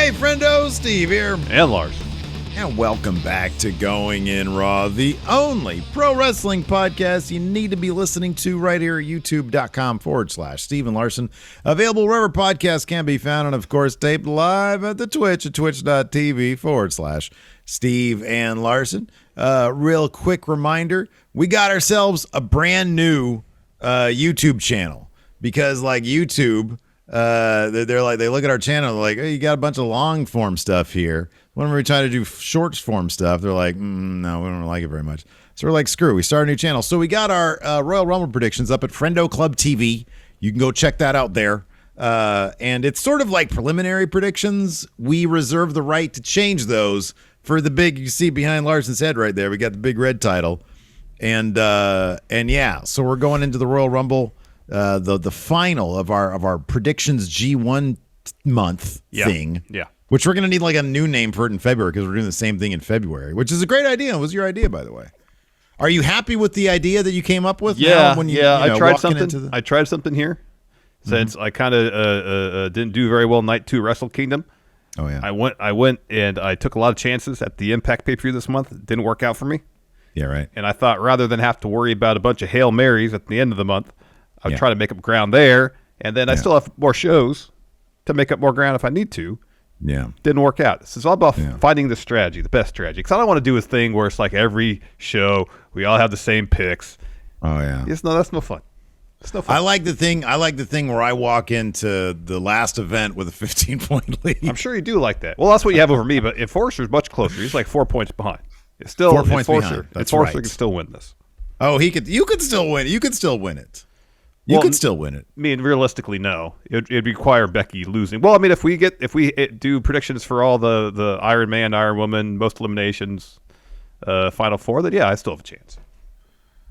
Hey, friendo, Steve here. And Larson. And welcome back to Going In Raw, the only pro wrestling podcast you need to be listening to right here at youtube.com/Steve and Larson. Available wherever podcasts can be found, and of course, taped live at the Twitch at twitch.tv/Steve and Larson. Real quick reminder, we got ourselves a brand new YouTube channel because, like, YouTube, they're like, they look at our channel, they're like, hey, you got a bunch of long form stuff here. Whenever we try to do short form stuff, they're like, no, we don't like it very much. So we're like, screw, we started a new channel. So we got our Royal Rumble predictions up at Friendo Club TV. You can go check that out there. And it's sort of like preliminary predictions. We reserve the right to change those for the big, you see behind Larson's head right there, we got the big red title. And yeah, so we're going into the Royal Rumble, the final of our predictions G1 month thing. Yeah. Which we're going to need like a new name for it in February because we're doing the same thing in February, which is a great idea. It was your idea, by the way. Are you happy with the idea that you came up with? Yeah, I tried something. I tried something here since I kind of didn't do very well night 2 Wrestle Kingdom. Oh, yeah. I went and I took a lot of chances at the Impact pay-per-view this month. It didn't work out for me. Yeah, right. And I thought rather than have to worry about a bunch of Hail Marys at the end of the month, I would try to make up ground there. And then I still have more shows to make up more ground if I need to. Yeah. Didn't work out. This is all about finding the strategy, the best strategy. Because I don't want to do a thing where it's like every show we all have the same picks. Oh, yeah. That's no fun. It's no fun. I like the thing where I walk into the last event with a 15-point lead. I'm sure you do like that. Well, that's what you have over me, but Enforcer's much closer. He's like 4 points behind. It's still 4 points Enforcer. behind. That's Enforcer right. can still win this. Oh, you could still win. You could still win it. You could still win it. I mean, realistically, no. It'd require Becky losing. Well, I mean, if we do predictions for all the Iron Man, Iron Woman, most eliminations, Final Four, then yeah, I still have a chance.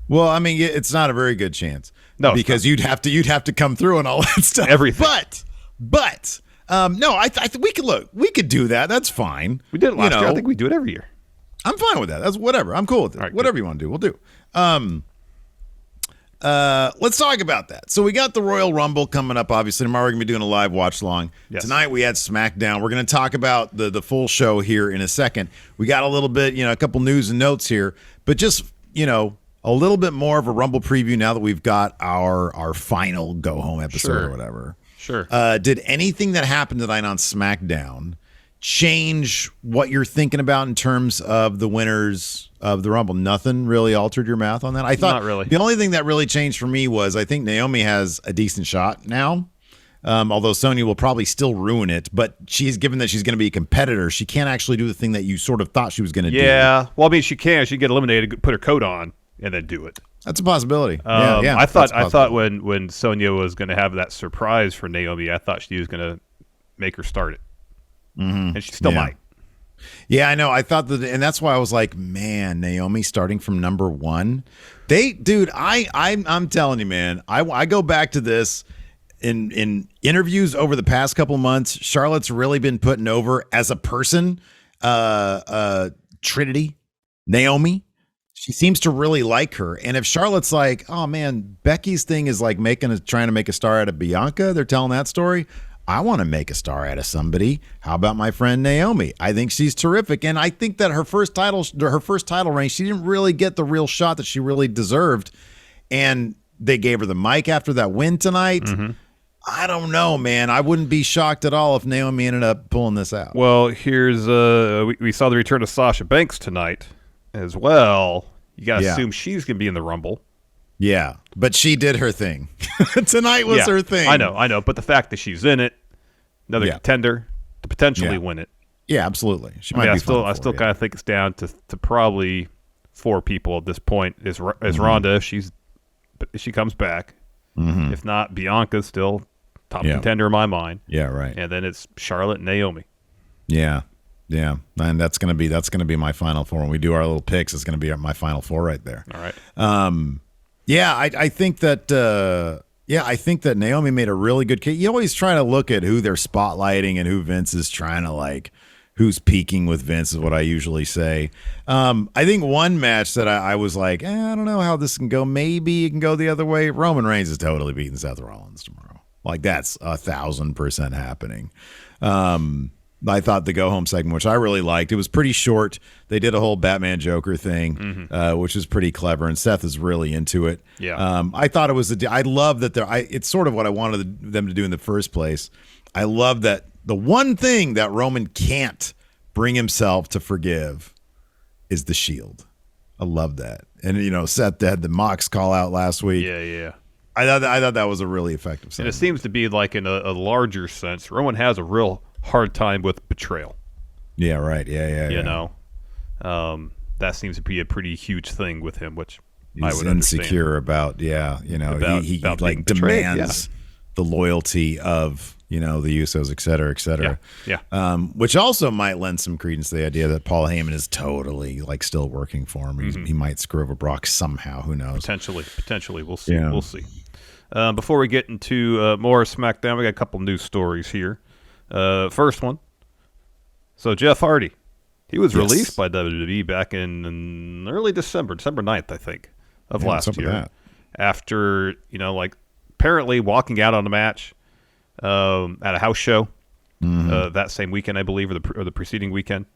Well, I mean, it's not a very good chance. No, because you'd have to come through and all that stuff. Everything. But no, I think we could do that. That's fine. We did it last year. I think we do it every year. I'm fine with that. That's whatever. I'm cool with it. Right, whatever you want to do, we'll do. Let's talk about that. So we got the Royal Rumble coming up. Obviously, tomorrow we're gonna be doing a live watch long. Yes. Tonight we had SmackDown. We're gonna talk about the full show here in a second. We got a little bit, a couple news and notes here, but just a little bit more of a Rumble preview now that we've got our final go home episode or whatever. Sure. Did anything that happened tonight on SmackDown change what you're thinking about in terms of the winners of the Rumble? Nothing really altered your math on that? I thought not really. The only thing that really changed for me was I think Naomi has a decent shot now. Although Sonya will probably still ruin it, but given that she's going to be a competitor, she can't actually do the thing that you sort of thought she was going to do. Yeah. Well, I mean, she can. She can get eliminated, put her coat on, and then do it. That's a possibility. I thought when Sonya was going to have that surprise for Naomi, I thought she was going to make her start it. Mm-hmm. And she still might. Yeah, I know. I thought that, and that's why I was like, man, Naomi starting from number 1. I'm telling you, man, I go back to this in interviews over the past couple months. Charlotte's really been putting over as a person. Trinity, Naomi, she seems to really like her. And if Charlotte's like, oh man, Becky's thing is like trying to make a star out of Bianca, they're telling that story. I want to make a star out of somebody. How about my friend Naomi? I think she's terrific. And I think that her first title reign, she didn't really get the real shot that she really deserved. And they gave her the mic after that win tonight. Mm-hmm. I don't know, man. I wouldn't be shocked at all if Naomi ended up pulling this out. Well, here's we saw the return of Sasha Banks tonight as well. You got to assume she's going to be in the Rumble. Yeah, but she did her thing. Tonight was her thing. I know. But the fact that she's in it, another contender to potentially win it. Yeah, absolutely. She might be. I still kind of think it's down to probably 4 people at this point. Is Ronda if she comes back? Mm-hmm. If not, Bianca's still top contender in my mind. Yeah, right. And then it's Charlotte and Naomi. Yeah. Yeah, and that's gonna be my final 4. When we do our little picks, it's gonna be my final 4 right there. All right. Yeah, I think that Naomi made a really good case. You always try to look at who they're spotlighting and who Vince is trying to who's peaking with Vince is what I usually say. I think one match that I was like, I don't know how this can go. Maybe it can go the other way. Roman Reigns is totally beating Seth Rollins tomorrow. Like that's 1,000% happening. I thought the go home segment, which I really liked, it was pretty short. They did a whole Batman Joker thing, which was pretty clever, and Seth is really into it. Yeah. I thought it was I love that it's sort of what I wanted them to do in the first place. I love that the one thing that Roman can't bring himself to forgive is the Shield. I love that. And Seth had the Mox call out last week. Yeah. I thought that was a really effective segment. And it seems to be like in a larger sense, Roman has a real hard time with betrayal. Yeah, right. Yeah. You know, that seems to be a pretty huge thing with him, which I would insecure understand. about. Yeah, he about like demands the loyalty of the Usos, et cetera, et cetera. Yeah. Which also might lend some credence to the idea that Paul Heyman is totally like still working for him. He might screw over Brock somehow. Who knows? Potentially. We'll see. Yeah. We'll see. Before we get into more SmackDown, we got a couple news stories here. First one. So Jeff Hardy, he was released by WWE back in early December 9th, I think, of last year. After, apparently walking out on a match at a house show that same weekend, I believe, or the preceding weekend.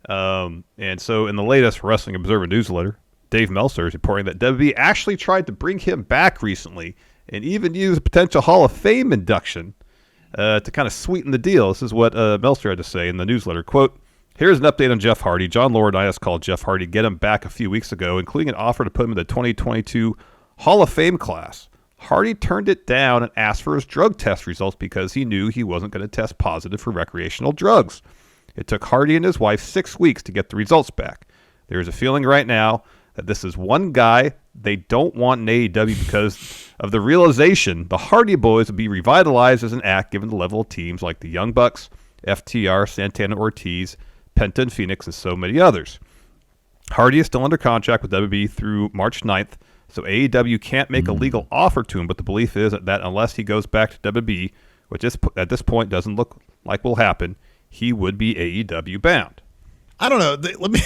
And so in the latest Wrestling Observer newsletter, Dave Meltzer is reporting that WWE actually tried to bring him back recently and even used a potential Hall of Fame induction to kind of sweeten the deal. This is what Meltzer had to say in the newsletter. Quote, "Here's an update on Jeff Hardy. John Laurinaitis called Jeff Hardy to get him back a few weeks ago, including an offer to put him in the 2022 Hall of Fame class. Hardy turned it down and asked for his drug test results because he knew he wasn't going to test positive for recreational drugs. It took Hardy and his wife 6 weeks to get the results back. There is a feeling right now that this is one guy they don't want in AEW because of the realization the Hardy Boys would be revitalized as an act given the level of teams like the Young Bucks, FTR, Santana Ortiz, Penta and Phoenix, and so many others. Hardy is still under contract with WWE through March 9th, so AEW can't make a legal offer to him, but the belief is that unless he goes back to WWE, which at this point doesn't look like will happen, he would be AEW bound." I don't know.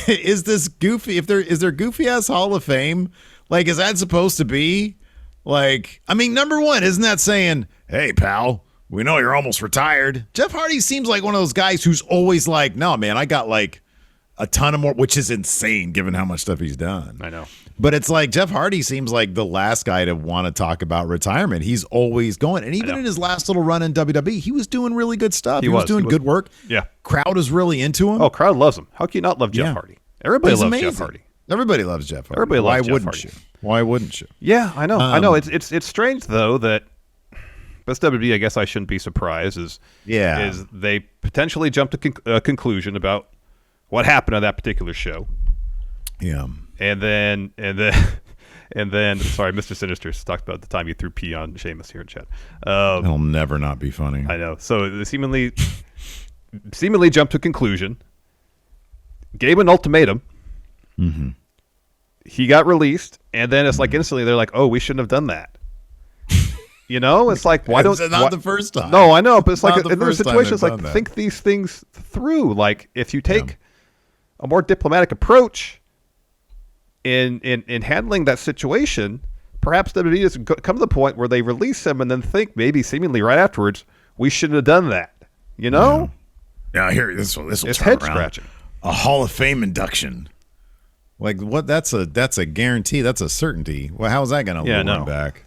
Is this goofy? Is there goofy ass Hall of Fame? Like, is that supposed to be like? I mean, number one, isn't that saying, "Hey, pal, we know you're almost retired"? Jeff Hardy seems like one of those guys who's always like, "No, man, I got like a ton of more," which is insane given how much stuff he's done. I know. But it's like Jeff Hardy seems like the last guy to want to talk about retirement. He's always going. And even in his last little run in WWE, he was doing really good stuff. He was doing good work. Yeah. Crowd is really into him. Oh, crowd loves him. How can you not love Jeff Hardy? Everybody loves Jeff Hardy. Everybody loves Jeff Hardy. Everybody loves Jeff Hardy. Why wouldn't you? Yeah, I know. I know. It's strange, though, that that's WWE, I guess I shouldn't be surprised, is they potentially jumped to a conclusion about what happened on that particular show. Yeah. And then, sorry, Mr. Sinister talked about the time you threw pee on Sheamus here in chat. It'll never not be funny. I know. So they seemingly jumped to a conclusion, gave an ultimatum. Mm-hmm. He got released, and then it's like instantly they're like, "Oh, we shouldn't have done that." It's like, why don't? It's not the first time. No, I know, but it's like in in those situations, like think these things through. Like if you take a more diplomatic approach in handling that situation, perhaps WWE doesn't come to the point where they release him and then think maybe seemingly right afterwards we shouldn't have done that. Yeah, here this will it's turn head around. Scratching. A Hall of Fame induction. Like what? That's a guarantee. That's a certainty. Well, how's that going to lure him back?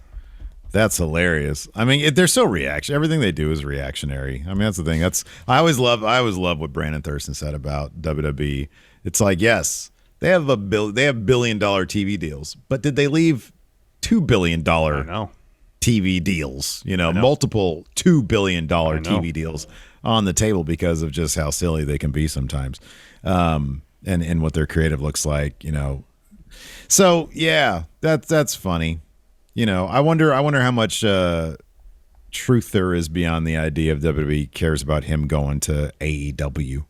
That's hilarious. I mean, they're so reaction. Everything they do is reactionary. I mean, that's the thing. I always love what Brandon Thurston said about WWE. It's like, yes, they have $1 billion TV deals, but did they leave $2 billion TV deals? Multiple $2 billion TV deals on the table because of just how silly they can be sometimes, and what their creative looks like. So yeah, that's funny. I wonder how much truth there is beyond the idea of WWE cares about him going to AEW.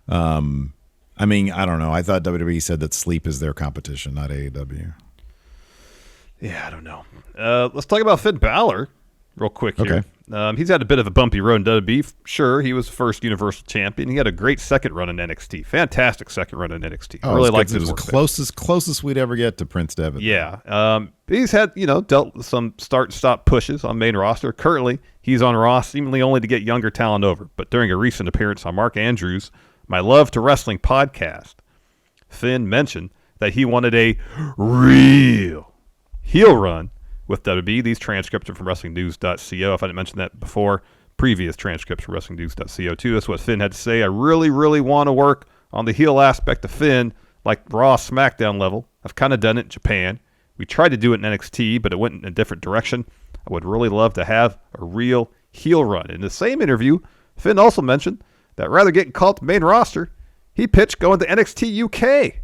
I mean, I don't know. I thought WWE said that Sleep is their competition, not AEW. Yeah, I don't know. Let's talk about Finn Balor real quick here. He's had a bit of a bumpy road in WWE. Sure, he was first Universal Champion. He had a great second run in NXT. Fantastic second run in NXT. I really liked his work. It was the closest we'd ever get to Prince Devitt. Yeah. He's had, dealt with some start-stop pushes on main roster. Currently, he's on Raw seemingly only to get younger talent over. But during a recent appearance on Mark Andrews' My Love to Wrestling podcast, Finn mentioned that he wanted a real heel run with WWE. These transcripts are from WrestlingNews.co. If I didn't mention that before, previous transcripts from WrestlingNews.co too. That's what Finn had to say. I really, really want to work on the heel aspect of Finn, like Raw, SmackDown level. I've kind of done it in Japan. We tried to do it in NXT, but it went in a different direction. I would really love to have a real heel run. In the same interview, Finn also mentioned that rather getting called to main roster, he pitched going to NXT UK.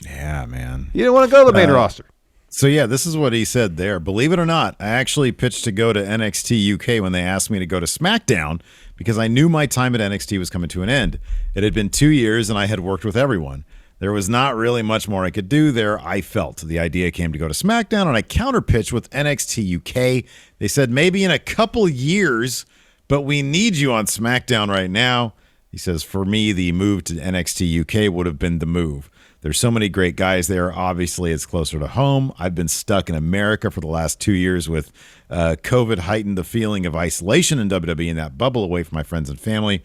Yeah, man. He didn't want to go to the main roster. So, yeah, this is what he said there. Believe it or not, I actually pitched to go to NXT UK when they asked me to go to SmackDown because I knew my time at NXT was coming to an end. It had been 2 years, and I had worked with everyone. There was not really much more I could do there, I felt. The idea came to go to SmackDown, and I counterpitched with NXT UK. They said, maybe in a couple years, but we need you on SmackDown right now. He says, for me, the move to NXT UK would have been the move. There's so many great guys there. Obviously, it's closer to home. I've been stuck in America for the last 2 years with COVID heightened the feeling of isolation in WWE and that bubble away from my friends and family.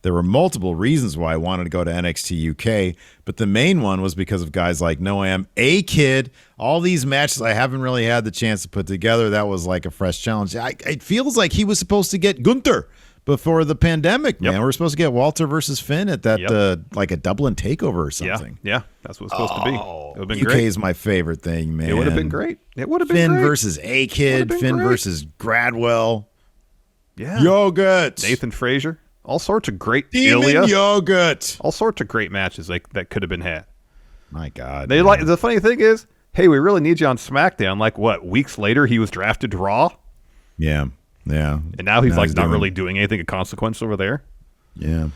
There were multiple reasons why I wanted to go to NXT UK, but the main one was because of guys like Noam, A-Kid, all these matches I haven't really had the chance to put together. That was like a fresh challenge. It feels like he was supposed to get Gunther before the pandemic, man. We're supposed to get Walter versus Finn at that like a Dublin takeover or something. Yeah, that's what it's supposed to be. It would have been UK great. is my favorite thing, man. It would have been great. It would have been Finn great. versus A-Kid, Finn great. versus Gradwell. Yeah. Yogurt. Nathan Frazier. All sorts of great Demon Ilya. Yogurt. All sorts of great matches that could have been had. My God. The funny thing is, hey, we really need you on SmackDown. Like what? Weeks later, he was drafted to Raw. Yeah. Yeah. And now he's not really doing anything of consequence over there. Yeah.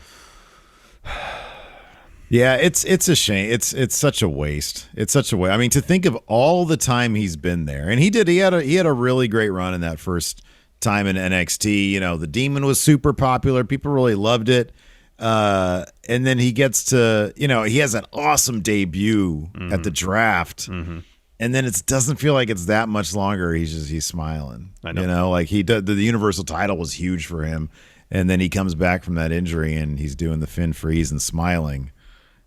Yeah, it's a shame. It's such a waste. It's such a waste. I mean, to think of all the time he's been there, and he had a really great run in that first time in NXT. The Demon was super popular. People really loved it. And then he gets to, he has an awesome debut at the draft. Mm-hmm. And then it doesn't feel like it's that much longer. He's smiling. I know. Like the Universal title was huge for him. And then he comes back from that injury and he's doing the Finn freeze and smiling.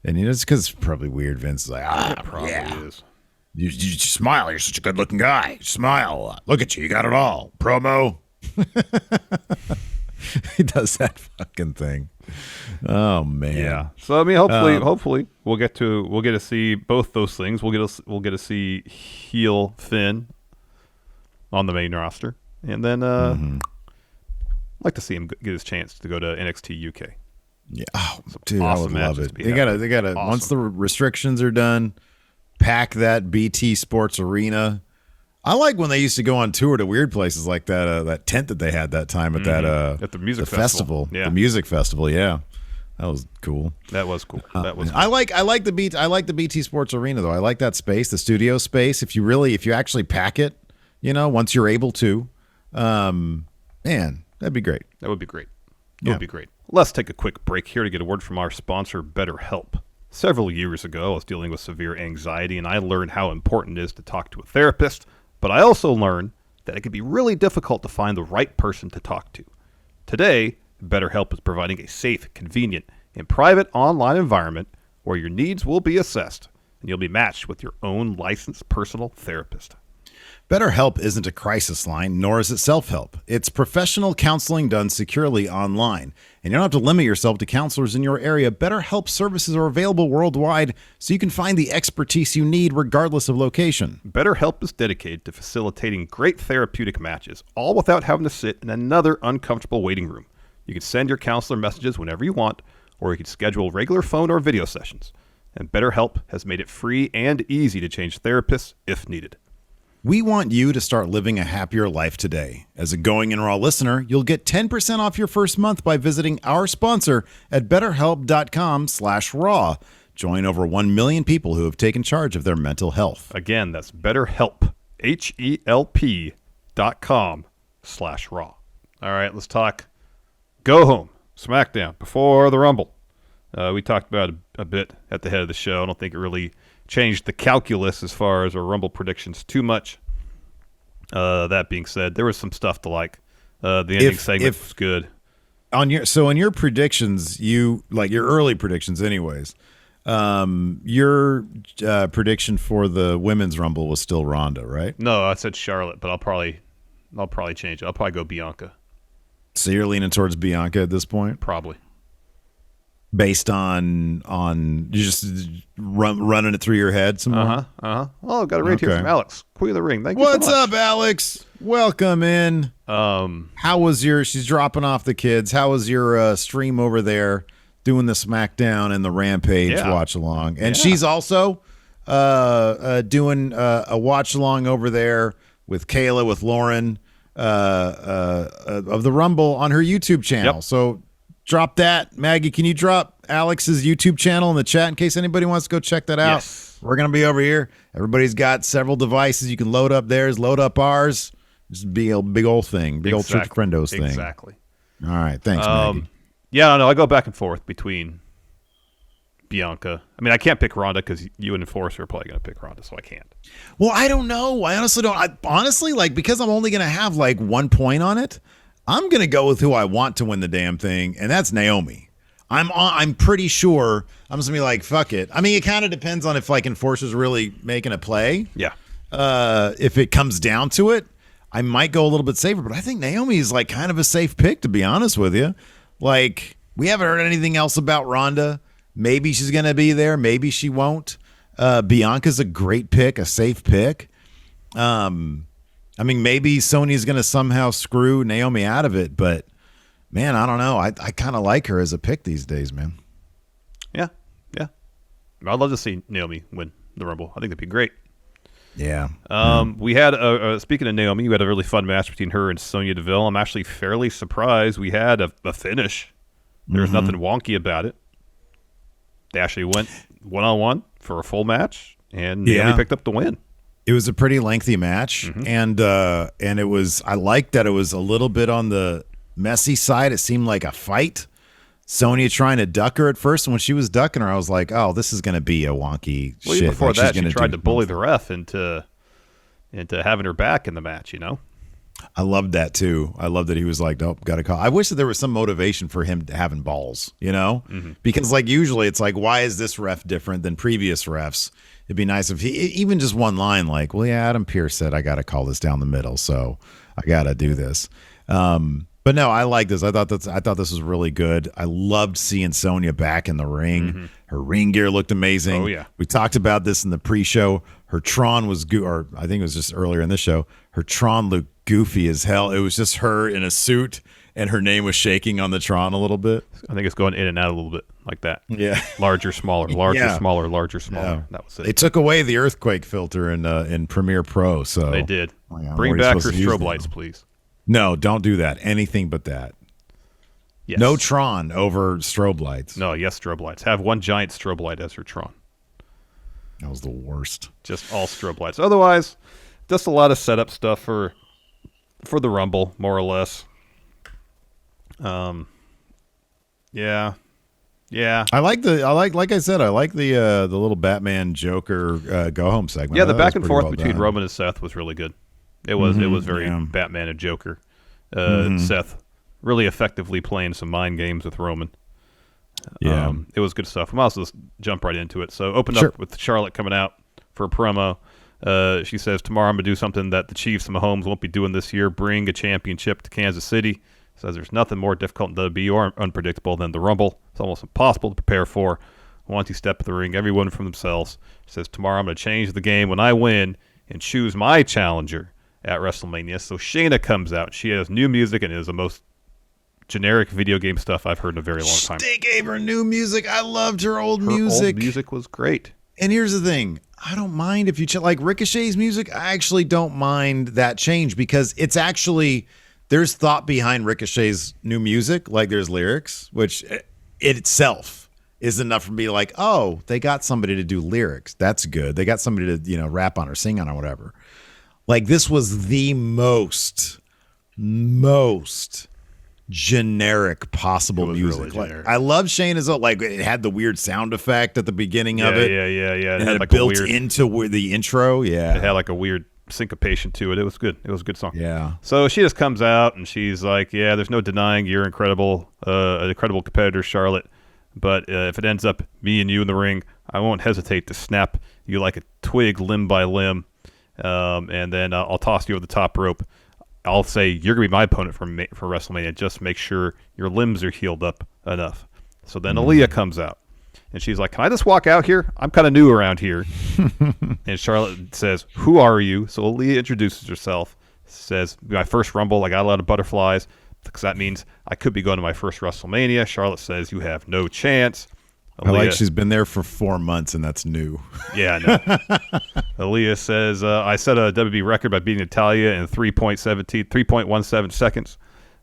And it's because it's probably weird. Vince is like, it probably is. You smile. You're such a good looking guy. Smile. Look at you. You got it all. Promo. He does that fucking thing. Oh man. Yeah. So I mean, hopefully we'll get to see both those things. We'll get to see heel Finn on the main roster, and then I'd like to see him get his chance to go to NXT UK. Yeah. Oh, dude, awesome I would love it. They gotta awesome. Once the restrictions are done, pack that BT Sports Arena. I like when they used to go on tour to weird places like that tent that they had that time at at the music festival. Yeah. The music festival, yeah. That was cool. That was cool. I like the BT Sports Arena though. I like that space, the studio space. If you actually pack it, once you're able to, man, that'd be great. That would be great. That would be great. Let's take a quick break here to get a word from our sponsor, BetterHelp. Several years ago, I was dealing with severe anxiety, and I learned how important it is to talk to a therapist. But I also learned that it can be really difficult to find the right person to talk to. Today, BetterHelp is providing a safe, convenient, and private online environment where your needs will be assessed, and you'll be matched with your own licensed personal therapist. BetterHelp isn't a crisis line, nor is it self-help. It's professional counseling done securely online. And you don't have to limit yourself to counselors in your area. BetterHelp services are available worldwide, so you can find the expertise you need regardless of location. BetterHelp is dedicated to facilitating great therapeutic matches, all without having to sit in another uncomfortable waiting room. You can send your counselor messages whenever you want, or you can schedule regular phone or video sessions. And BetterHelp has made it free and easy to change therapists if needed. We want you to start living a happier life today. As a Going In Raw listener, you'll get 10% off your first month by visiting our sponsor at BetterHelp.com/raw. Join over 1 million people who have taken charge of their mental health. Again, that's BetterHelp, HELP.com/raw. All right, let's talk Go Home Smackdown before the Rumble. We talked about it a bit at the head of the show. I don't think it really changed the calculus as far as our Rumble predictions too much. That being said, there was some stuff to like. The ending segment was good. On your predictions, you like your early predictions, anyways. Your prediction for the women's Rumble was still Ronda, right? No, I said Charlotte, but I'll probably change it. I'll probably go Bianca. So you're leaning towards Bianca at this point, Probably. based on you just running it through your head some more. Oh, got a raid here from Alex. Queen of the Ring. Thank you. What's so much. up, Alex? Welcome in. How was she's dropping off the kids. How was your stream over there doing the SmackDown and the Rampage watch along? And she's also doing a watch along over there with Kayla, with Lauren of the Rumble on her YouTube channel. Yep. So drop that. Maggie, can you drop Alex's YouTube channel in the chat in case anybody wants to go check that out? Yes. We're going to be over here. Everybody's got several devices. You can load up theirs, load up ours. Just be a big old thing, big old Church of Friendos thing. Exactly. All right. Thanks, Maggie. Yeah, no, I go back and forth between Bianca. I mean, I can't pick Ronda because you and Enforcer are probably going to pick Ronda, so I can't. Well, I don't know. I honestly don't. Like, because I'm only going to have like 1 point on it, I'm going to go with who I want to win the damn thing, and that's Naomi. I'm pretty sure I'm just going to be like, fuck it. I mean, it kind of depends on if like Enforcer's really making a play. Yeah. If it comes down to it, I might go a little bit safer, but I think Naomi is like kind of a safe pick, to be honest with you. Like, we haven't heard anything else about Ronda. Maybe she's going to be there. Maybe she won't. Bianca's a great pick, a safe pick. I mean, maybe Sonya's going to somehow screw Naomi out of it, but man, I don't know. I kind of like her as a pick these days, man. Yeah. I'd love to see Naomi win the Rumble. I think that'd be great. Yeah. We had, speaking of Naomi, we had a really fun match between her and Sonya Deville. I'm actually fairly surprised we had a finish. There's nothing wonky about it. They actually went one-on-one for a full match, and Naomi picked up the win. It was a pretty lengthy match, and it was. I liked that it was a little bit on the messy side. It seemed like a fight. Sonya trying to duck her at first, and when she was ducking her, I was like, "Oh, this is going to be a wonky shit." Even before like that, she tried to bully the ref into having her back in the match. You know, I loved that too. I loved that he was like, "Nope, got to call." I wish that there was some motivation for him having balls. You know, because like usually it's like, why is this ref different than previous refs? It'd be nice if he even just one line like, well, yeah, Adam Pearce said I got to call this down the middle, so I got to do this. But no, I like this. I thought this was really good. I loved seeing Sonya back in the ring. Her ring gear looked amazing. Oh yeah, we talked about this in the pre-show. Her Tron was or I think it was just earlier in this show. Her Tron looked goofy as hell. It was just her in a suit, and her name was shaking on the Tron a little bit. I think it's going in and out a little bit like that. Yeah, larger, smaller, larger, smaller, larger, smaller. Yeah. That was it. They took away the earthquake filter in Premiere Pro, so they did. Bring back her strobe lights, please. No, don't do that. Anything but that. Yes. No Tron over strobe lights. No, yes, strobe lights. Have one giant strobe light as her Tron. That was the worst. Just all strobe lights. Otherwise, just a lot of setup stuff for the Rumble, more or less. Yeah. Like I said, I like the little Batman Joker go home segment. Yeah, the back and forth between Roman and Seth was really good. It was very Batman and Joker. Seth really effectively playing some mind games with Roman. Yeah, it was good stuff. We might also just jump right into it. So opened up with Charlotte coming out for a promo. She says, tomorrow I'm going to do something that the Chiefs and Mahomes won't be doing this year, bring a championship to Kansas City. Says there's nothing more difficult in WWE or unpredictable than the Rumble. It's almost impossible to prepare for. Once you step in the ring, everyone from themselves. Says tomorrow I'm going to change the game when I win and choose my challenger at WrestleMania. So Shayna comes out. She has new music and is the most generic video game stuff I've heard in a very long time. They gave her new music. I loved her old music. Her old music was great. And here's the thing. I don't mind if you like Ricochet's music. I actually don't mind that change because it's actually, there's thought behind Ricochet's new music. Like there's lyrics, which it itself is enough for me to be like, oh, they got somebody to do lyrics. That's good. They got somebody to, rap on or sing on or whatever. Like this was the most most generic possible music. Really generic. I love Shayna's, like, it had the weird sound effect at the beginning of it. Yeah. It had had like built into the intro. Yeah. It had like a weird syncopation to it. It was good. It was a good song. Yeah. So she just comes out and she's like, yeah, there's no denying you're incredible, an incredible competitor, Charlotte. But if it ends up me and you in the ring, I won't hesitate to snap you like a twig limb by limb. And then I'll toss you over the top rope. I'll say you're going to be my opponent for WrestleMania. Just make sure your limbs are healed up enough. So then Aaliyah comes out. And she's like, can I just walk out here? I'm kind of new around here. And Charlotte says, who are you? So Aaliyah introduces herself, says, my first Rumble, I got a lot of butterflies, because that means I could be going to my first WrestleMania. Charlotte says, you have no chance. Aaliyah, I like she's been there for 4 months, and that's new. Yeah, I know. Aaliyah says, I set a WWE record by beating Natalya in 3.17 seconds.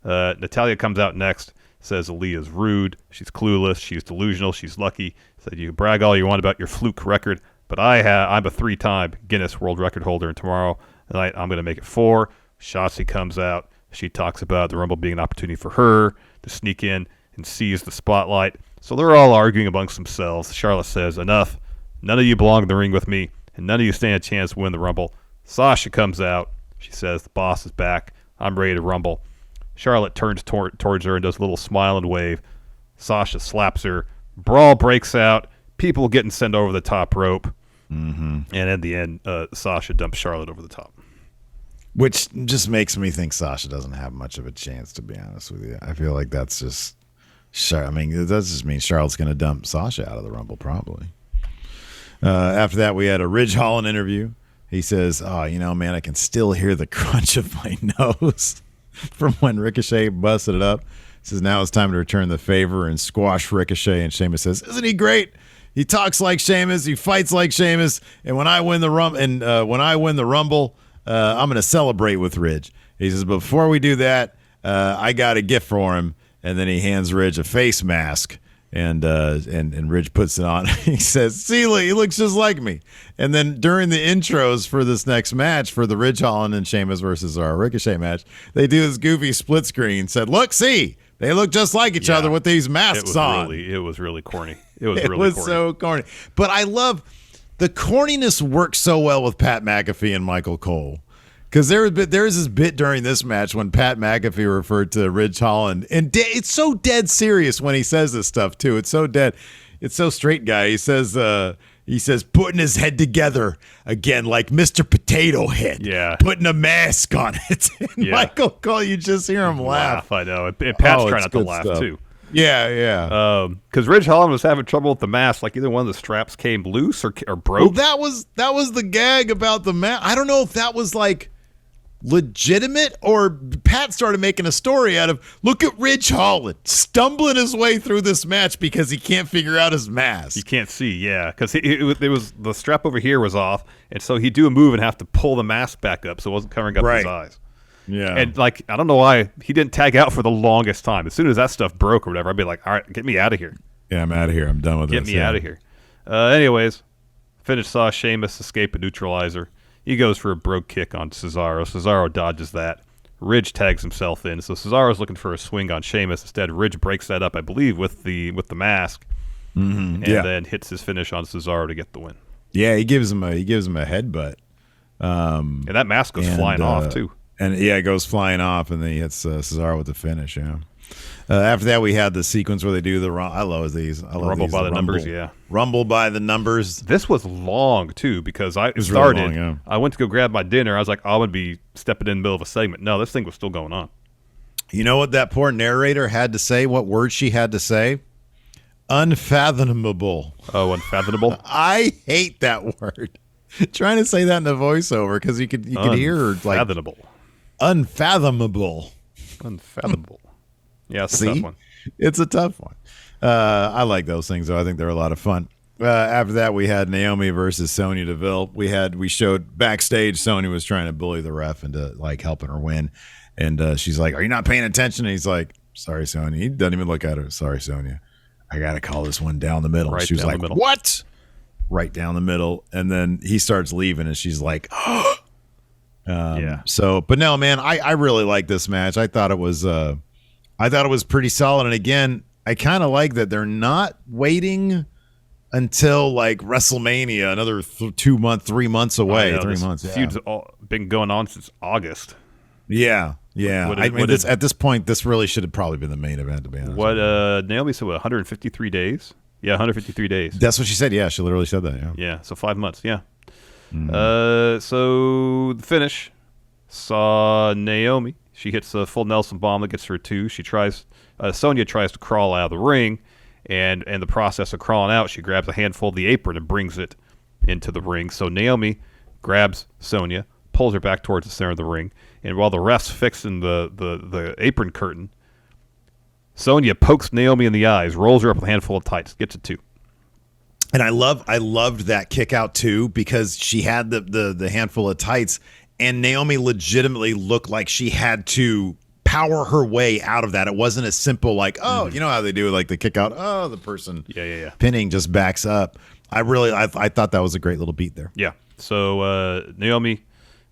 Natalya comes out next. Says Aaliyah's rude, she's clueless, she's delusional, she's lucky. Said you can brag all you want about your fluke record, but I'm a 3-time Guinness World Record holder, and tomorrow night I'm going to make it 4. Shotzi comes out. She talks about the Rumble being an opportunity for her to sneak in and seize the spotlight. So they're all arguing amongst themselves. Charlotte says, enough. None of you belong in the ring with me, and none of you stand a chance to win the Rumble. Sasha comes out. She says, the boss is back. I'm ready to Rumble. Charlotte turns towards her and does a little smile and wave. Sasha slaps her. Brawl breaks out. People getting sent over the top rope. Mm-hmm. And at the end, Sasha dumps Charlotte over the top. Which just makes me think Sasha doesn't have much of a chance, to be honest with you. I feel like that's just... I mean, it does just mean Charlotte's going to dump Sasha out of the Rumble, probably. After that, we had a Ridge Holland interview. He says, man, I can still hear the crunch of my nose from when Ricochet busted it up. He says, now it's time to return the favor and squash Ricochet. And Sheamus says, isn't he great? He talks like Sheamus. He fights like Sheamus. And when I win the Rumble, I'm going to celebrate with Ridge. He says, before we do that, I got a gift for him. And then he hands Ridge a face mask. And Ridge puts it on. He says, see, he looks just like me. And then during the intros for this next match, for the Ridge Holland and Sheamus versus our Ricochet match, they do this goofy split screen. Said, look, see, they look just like each other with these masks on. It was really corny. It was really corny. So corny. But I love the corniness works so well with Pat McAfee and Michael Cole. Because there's this bit during this match when Pat McAfee referred to Ridge Holland, and it's so dead serious when he says this stuff too. It's so dead. It's so straight guy. He says putting his head together again like Mr. Potato Head. Yeah, putting a mask on it. And Michael Cole, you just hear him laugh. I know. And Pat's trying not to laugh stuff. too. Yeah. Because Ridge Holland was having trouble with the mask. Like either one of the straps came loose or broke. Well, that was the gag about the mask. I don't know if that was like legitimate or Pat started making a story out of, look at Ridge Holland stumbling his way through this match because he can't figure out his mask. You can't see, yeah, because it was the strap over here was off, and so he'd do a move and have to pull the mask back up so it wasn't covering up his eyes. Yeah, and like I don't know why he didn't tag out for the longest time. As soon as that stuff broke or whatever, I'd be like, all right, get me out of here. Yeah, I'm out of here. I'm done with this. Get me out of here. Anyways, finish saw Sheamus escape a neutralizer. He goes for a brogue kick on Cesaro. Cesaro dodges that. Ridge tags himself in. So Cesaro's looking for a swing on Sheamus. Instead, Ridge breaks that up, I believe, with the mask, and then hits his finish on Cesaro to get the win. Yeah, he gives him a headbutt. And that mask goes flying off too. And it goes flying off, and then he hits Cesaro with the finish. Yeah. After that, we had the sequence where they do the I love these. Rumble by the numbers, yeah. Rumble by the numbers. This was long, too, because it started. Really long, yeah. I went to go grab my dinner. I was like, I'm going to be stepping in the middle of a segment. No, this thing was still going on. You know what that poor narrator had to say? What word she had to say? Unfathomable. Oh, unfathomable? I hate that word. Trying to say that in the voiceover because you could hear her like unfathomable. Unfathomable. Yeah, it's a tough one. It's a tough one. I like those things, though. I think they're a lot of fun. After that, we had Naomi versus Sonya Deville. We showed backstage Sonya was trying to bully the ref into like helping her win, and she's like, "Are you not paying attention?" And he's like, "Sorry, Sonya." He doesn't even look at her. "Sorry, Sonya. I gotta call this one down the middle." Right, she was like, "What?" Right down the middle, and then he starts leaving, and she's like, So, but no, man, I really like this match. I thought it was pretty solid. And again, I kind of like that they're not waiting until like WrestleMania, another 3 months away. 3 months. Yeah. Feud's been going on since August. Yeah. At this point, this really should have probably been the main event, to be honest. What Naomi said, 153 days? Yeah, 153 days. That's what she said. Yeah, she literally said that. Yeah, so 5 months. Yeah. So the finish saw Naomi. She hits a full Nelson bomb that gets her 2. Sonya tries to crawl out of the ring, and in the process of crawling out, she grabs a handful of the apron and brings it into the ring. So Naomi grabs Sonya, pulls her back towards the center of the ring, and while the ref's fixing the apron curtain, Sonya pokes Naomi in the eyes, rolls her up with a handful of tights, gets a 2. And I loved that kick out too, because she had the handful of tights, and Naomi legitimately looked like she had to power her way out of that. It wasn't as simple like, you know how they do like the kick out, the person pinning just backs up. I thought that was a great little beat there. Yeah. So Naomi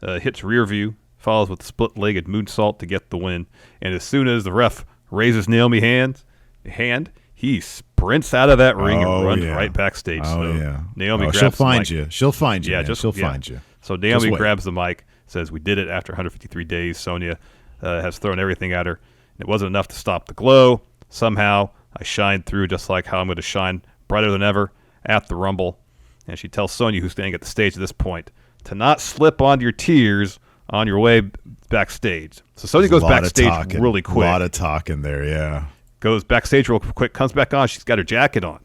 hits rear view, follows with a split-legged moonsault to get the win. And as soon as the ref raises Naomi's hand, he sprints out of that ring and runs right backstage. Naomi grabs she'll find the mic. you. She'll find you. Yeah, she'll find you. So Naomi grabs the mic, says, "We did it after 153 days." Sonya has thrown everything at her. It wasn't enough to stop the glow. Somehow, I shined through just like how I'm going to shine brighter than ever at the Rumble. And she tells Sonya, who's standing at the stage at this point, to not slip on your tears on your way backstage. So Sonya goes backstage really quick. A lot of talking there, yeah. Goes backstage real quick, comes back on. She's got her jacket on.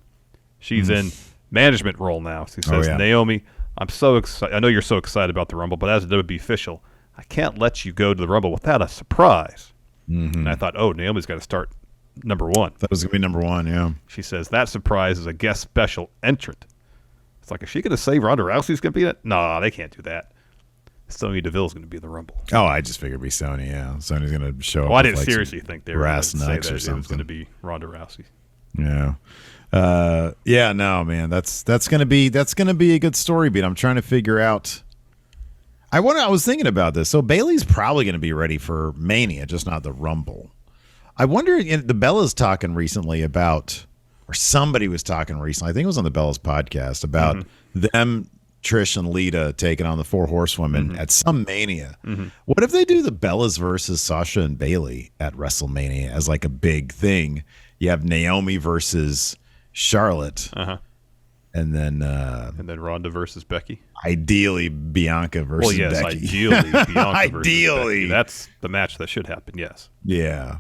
She's in management role now. She says, Naomi, I'm so excited. I know you're so excited about the Rumble, but as a WWE official, I can't let you go to the Rumble without a surprise. And I thought, Naomi's got to start number 1. That was going to be number 1, yeah. She says, that surprise is a guest special entrant. It's like, is she going to say Ronda Rousey's going to be it? No, they can't do that. Sonya Deville's going to be in the Rumble. Oh, I just figured it'd be Sonya, yeah. Sonya's going to show up. Well, I didn't seriously think they were going to say that it was going to be Ronda Rousey. Yeah. No, man. That's going to be a good story beat. I'm trying to figure out. I was thinking about this. So Bayley's probably going to be ready for Mania, just not the Rumble. I wonder, the Bella's talking recently about, or somebody was talking recently, I think it was on the Bella's podcast, about them, Trish and Lita, taking on the 4 Horsewomen at some Mania. What if they do the Bellas versus Sasha and Bayley at WrestleMania as like a big thing? You have Naomi versus Charlotte. And then Ronda versus Becky. Ideally, Bianca versus Becky. Ideally, Bianca versus Becky. That's the match that should happen, yes. Yeah.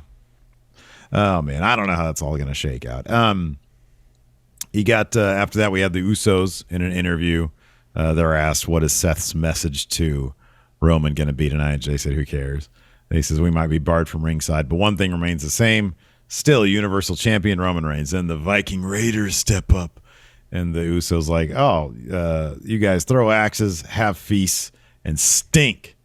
Oh, man. I don't know how that's all going to shake out. You got, after that, we had the Usos in an interview. They're asked, what is Seth's message to Roman going to be tonight? Jay said, who cares? He says, we might be barred from ringside, but one thing remains the same. Still, Universal Champion Roman Reigns. And the Viking Raiders step up. And the Usos like, you guys throw axes, have feasts, and stink.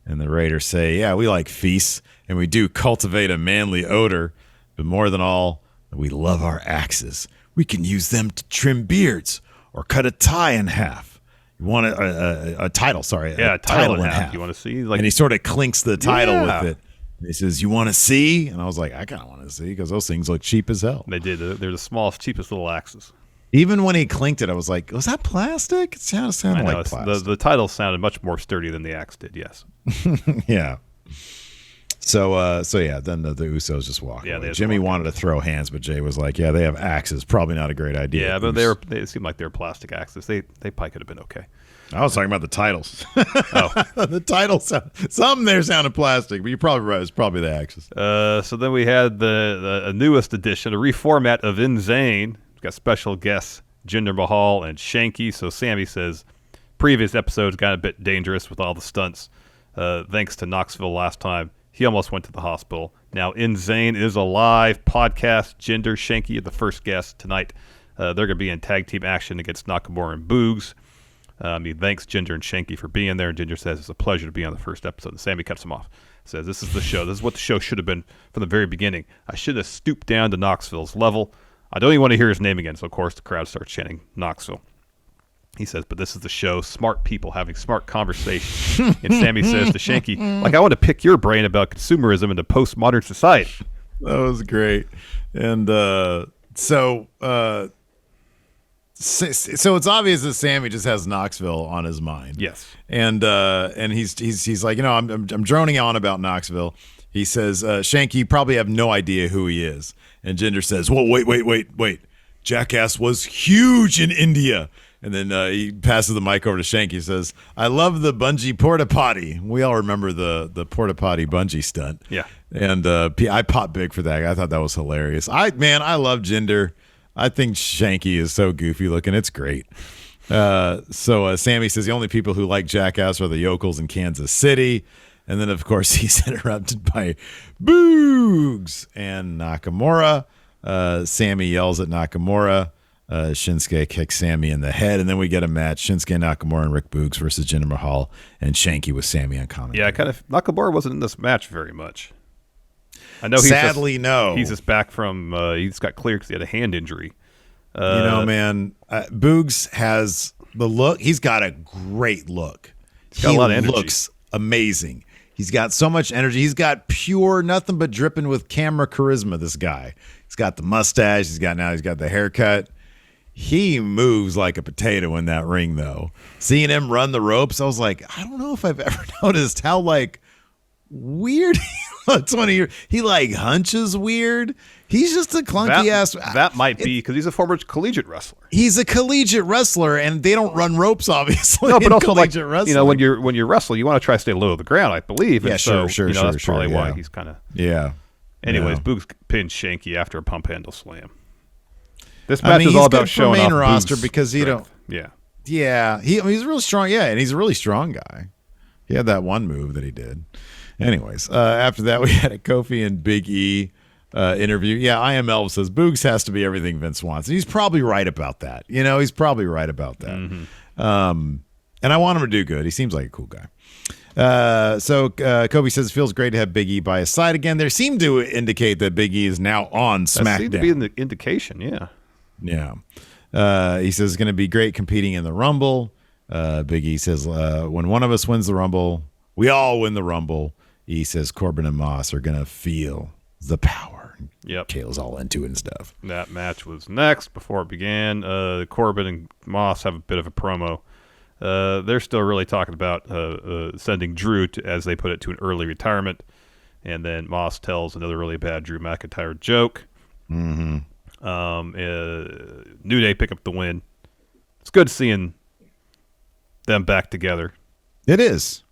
And the Raiders say, yeah, we like feasts, and we do cultivate a manly odor. But more than all, we love our axes. We can use them to trim beards or cut a tie in half. You want a title, sorry. Yeah, a title in half. You want to see? And he sort of clinks the title with it. He says, you want to see? And I was like, I kind of want to see, because those things look cheap as hell. They did. They're the smallest, cheapest little axes. Even when he clinked it, I was like, was that plastic? It sounded like plastic. The title sounded much more sturdy than the axe did, yes. Yeah. So then the Usos just walk away. Jimmy wanted to throw hands, but Jay was like, yeah, they have axes. Probably not a great idea. Yeah, but they seemed like they were plastic axes. They probably could have been okay. I was talking about the titles. The titles, something there sounded plastic, but you're probably right. It's probably the axes. So then we had the newest edition, a reformat of Insane. We've got special guests Jinder Mahal and Shanky. So Sammy says, previous episodes got a bit dangerous with all the stunts. Thanks to Knoxville last time. He almost went to the hospital. Now Insane is a live podcast. Jinder, Shanky are the first guests tonight. They're going to be in tag team action against Nakamura and Boogs. He thanks Jinder and Shanky for being there. And Jinder says it's a pleasure to be on the first episode. And Sammy cuts him off. Says, this is the show. This is what the show should have been from the very beginning. I should have stooped down to Knoxville's level. I don't even want to hear his name again. So, of course, the crowd starts chanting Knoxville. He says, but this is the show, smart people having smart conversation. And Sammy says to Shanky, like, I want to pick your brain about consumerism in a postmodern society. That was great. And so it's obvious that Sammy just has Knoxville on his mind. Yes. And he's like, I'm droning on about Knoxville. He says, Shanky, you probably have no idea who he is. And Jinder says, well, wait. Jackass was huge in India. And then he passes the mic over to Shanky. He says, I love the bungee porta potty. We all remember the porta potty bungee stunt. Yeah. And I popped big for that. I thought that was hilarious. I love Jinder. I think Shanky is so goofy looking. It's great. So Sammy says the only people who like Jackass are the yokels in Kansas City. And then, of course, he's interrupted by Boogs and Nakamura. Sammy yells at Nakamura. Shinsuke kicks Sammy in the head, and then we get a match: Shinsuke Nakamura and Rick Boogs versus Jinder Mahal and Shanky with Sammy on commentary. Yeah, Nakamura wasn't in this match very much. I know. No. He's just back from. He's got cleared because he had a hand injury. Man, Boogs has the look. He's got a great look. He's got a lot of energy. Looks amazing. He's got so much energy. He's got pure, nothing but dripping with camera charisma. This guy. He's got the mustache. He's got the haircut. He moves like a potato in that ring, though. Seeing him run the ropes, I was like, I don't know if I've ever noticed how weird he looks when he hunches weird. He's just a clunky ass. That might be because he's a former collegiate wrestler. He's a collegiate wrestler, and they don't run ropes, obviously. No, but also wrestling. when you're wrestling, you want to try to stay low to the ground, I believe. Yeah, and sure. That's probably why he's kind of. Yeah. Anyways, Boogs pinned Shanky after a pump handle slam. This match is all about showing off main roster Boogs' because strength. Yeah. He's really strong. Yeah, and he's a really strong guy. He had that one move that he did. Anyways, after that we had a Kofi and Big E interview. Yeah, IML says Boogs has to be everything Vince wants. And he's probably right about that. He's probably right about that. Mm-hmm. And I want him to do good. He seems like a cool guy. So Kobe says it feels great to have Big E by his side again. There seemed to indicate that Big E is now on SmackDown. That seemed to be an indication, yeah. Yeah. He says it's going to be great competing in the Rumble. Big E says when one of us wins the Rumble, we all win the Rumble. He says Corbin and Moss are going to feel the power. Yep. Kale's all into it and stuff. That match was next before it began. Corbin and Moss have a bit of a promo. They're still really talking about sending Drew, as they put it, to an early retirement. And then Moss tells another really bad Drew McIntyre joke. Mm-hmm. New Day pick up the win. It's good seeing them back together. It is.